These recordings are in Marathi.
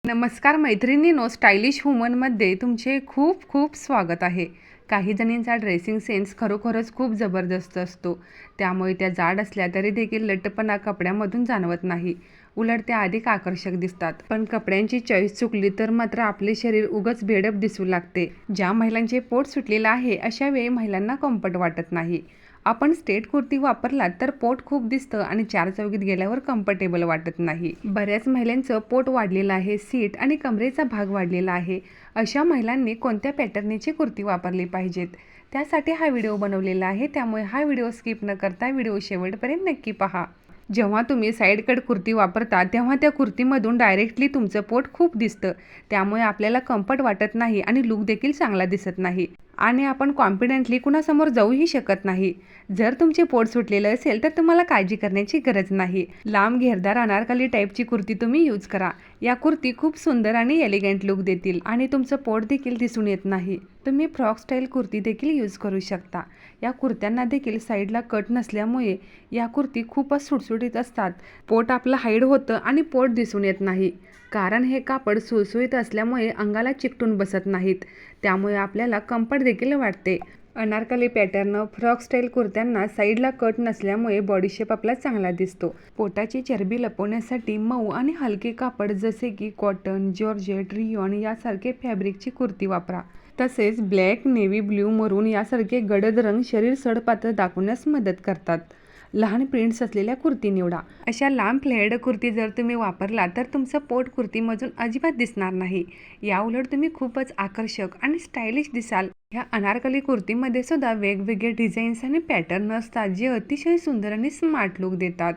नमस्कार मैत्रिणींनो, स्टायलिश वुमनमध्ये तुमचे खूप खूप स्वागत आहे. काही जणींचा ड्रेसिंग सेन्स खरोखरच खूप जबरदस्त असतो. त्यामुळे त्या जाड असल्या तरी देखील लठ्ठपणा कपड्यामधून जाणवत नाही. उलट त्या अधिक आकर्षक दिसतात. पण कपड्यांची चॉईस चुकली तर मात्र आपले शरीर उगाच बेडप दिसू लागते. ज्या महिलांचे पोट सुटलेलं आहे अशा वेळी महिलांना कम्फर्ट वाटत नाही. आपण स्ट्रेट कुर्ती वापरलात तर पोट खूप दिसतं आणि चार चौकीत गेल्यावर कम्फर्टेबल वाटत नाही. बऱ्याच महिलांचं पोट वाढलेलं आहे, सीट आणि कमरेचा भाग वाढलेला आहे. अशा महिलांनी कोणत्या पॅटर्नची कुर्ती वापरली पाहिजेत त्यासाठी हा व्हिडिओ बनवलेला आहे. त्यामुळे हा व्हिडिओ स्किप न करता व्हिडिओ शेवटपर्यंत नक्की पहा. जेव्हा तुम्ही साईड कट कुर्ती वापरता तेव्हा त्या कुर्तीमधून डायरेक्टली तुमचं पोट खूप दिसतं. त्यामुळे आपल्याला कम्फर्ट वाटत नाही आणि लुक देखील चांगला दिसत नाही आणि आपण कॉन्फिडेंटली कुणासमोर जाऊही शकत नाही. जर तुमचे पोट सुटलेलं असेल तर तुम्हाला काळजी करण्याची गरज नाही. लांब घेरदार अनारकली टाईपची कुर्ती तुम्ही यूज करा. या कुर्ती खूप सुंदर आणि एलिगंट लुक देतील आणि तुमचं पोट देखील दिसून येत नाही. तुम्ही फ्रॉक स्टाईल कुर्ती देखील यूज करू शकता. या कुर्त्यांना देखील साईडला कट नसल्यामुळे या कुर्ती खूपच सुटसुटीत असतात. पोट आपलं हाईड होतं आणि पोट दिसून येत नाही, कारण हे कापड सुळसुळीत असल्यामुळे अंगाला चिकटून बसत नाहीत. त्यामुळे आपल्याला कम्फर्ट देखील वाटते. अनारकली पॅटर्न फ्रॉक स्टाईल कुर्त्यांना साईडला कट नसल्यामुळे बॉडी शेप आपला चांगला दिसतो. पोटाची चरबी लपवण्यासाठी मऊ आणि हलके कापड जसे की कॉटन, जॉर्जेट, रियॉन यासारखे फॅब्रिकची कुर्ती वापरा. तसेच ब्लॅक, नेव्ही ब्ल्यू, मरून यासारखे गडद रंग शरीर सडपातळ दाखवण्यास मदत करतात. लहान प्रिंट्स असलेल्या कुर्ती निवडा. अशा लांब फ्लेअर्ड कुर्ती जर तुम्ही वापरला तर तुमचं पोट कुर्तीमधून अजिबात दिसणार नाही. याउलट तुम्ही खूपच आकर्षक आणि स्टायलिश दिसाल. ह्या अनारकली कुर्तीमध्ये सुद्धा वेगवेगळे डिझाईन्स आणि पॅटर्न असतात जे अतिशय सुंदर आणि स्मार्ट लुक देतात.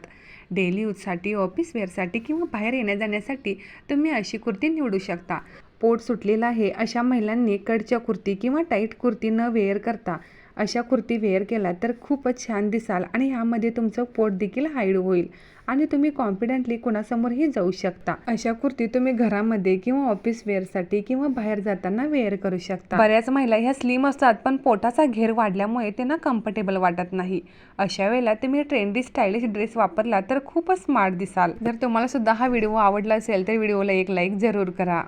डेली यूजसाठी, ऑफिस वेअरसाठी किंवा बाहेर येण्या जाण्यासाठी तुम्ही अशी कुर्ती निवडू शकता. पोट सुटलेलं आहे अशा महिलांनी कटच्या कुर्ती किंवा टाईट कुर्ती न वेअर करता अशा कुर्ती वेअर केला तर खूपच छान दिसाल आणि ह्यामध्ये तुमचं पोट देखील हाईड होईल आणि तुम्ही कॉन्फिडेंटली कुणासमोरही जाऊ शकता. अशा कुर्ती तुम्ही घरामध्ये किंवा ऑफिस वेअरसाठी किंवा बाहेर जाताना वेअर करू शकता. बऱ्याच महिला ह्या स्लिम असतात पण पोटाचा घेर वाढल्यामुळे त्यांना कम्फर्टेबल वाटत नाही. अशा वेळेला तुम्ही ट्रेंडी स्टायलिश ड्रेस वापरला तर खूपच स्मार्ट दिसाल. जर तुम्हाला सुद्धा हा व्हिडिओ आवडला असेल तर व्हिडिओला एक लाईक जरूर करा.